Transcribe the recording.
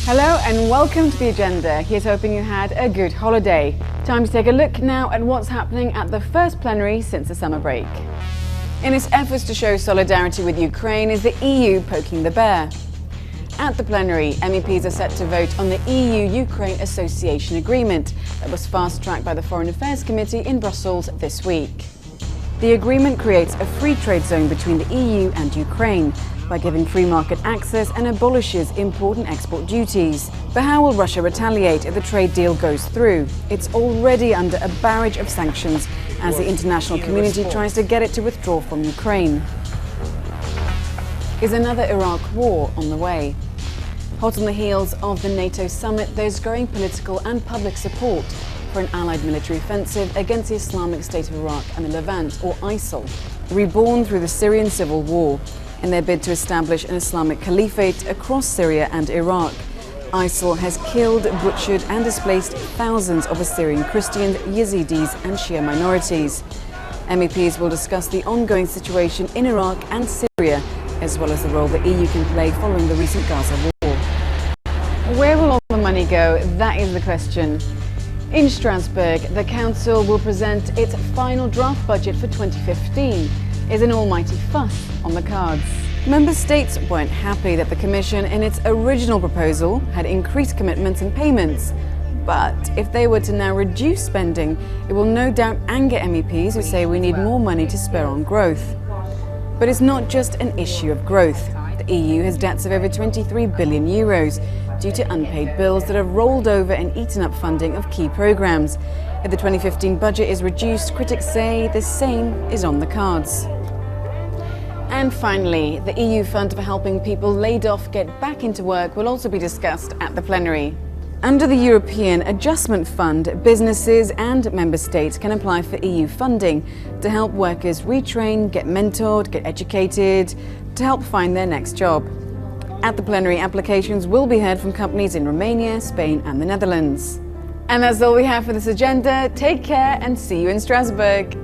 Hello and welcome to the agenda. Here's hoping you had a good holiday. Time to take a look now at what's happening at the first plenary since the summer break. In its efforts to show solidarity with Ukraine, is the EU poking the bear? At the plenary, MEPs are set to vote on the EU-Ukraine Association Agreement that was fast-tracked by the Foreign Affairs Committee in Brussels this week. The agreement creates a free trade zone between the EU and Ukraine by giving free market access and abolishes import and export duties. But how will Russia retaliate if the trade deal goes through? It's already under a barrage of sanctions as the international community tries to get it to withdraw from Ukraine. Is another Iraq war on the way? Hot on the heels of the NATO summit, there's growing political and public support for an allied military offensive against the Islamic State of Iraq and the Levant, or ISIL, reborn through the Syrian civil war. In their bid to establish an Islamic caliphate across Syria and Iraq, ISIL has killed, butchered and displaced thousands of Assyrian Christians, Yazidis and Shia minorities. MEPs will discuss the ongoing situation in Iraq and Syria, as well as the role the EU can play following the recent Gaza war. Where will all the money go? That is the question. In Strasbourg, the Council will present its final draft budget for 2015. Is an almighty fuss on the cards. Member states weren't happy that the Commission, in its original proposal, had increased commitments and payments. But if they were to now reduce spending, it will no doubt anger MEPs who say we need more money to spur on growth. But it's not just an issue of growth. The EU has debts of over 23 billion euros due to unpaid bills that have rolled over and eaten up funding of key programmes. If the 2015 budget is reduced, critics say the same is on the cards. And finally, the EU fund for helping people laid off get back into work will also be discussed at the plenary. Under the European Adjustment Fund, businesses and member states can apply for EU funding to help workers retrain, get mentored, get educated, to help find their next job. At the plenary, applications will be heard from companies in Romania, Spain and the Netherlands. And that's all we have for this agenda. Take care and see you in Strasbourg.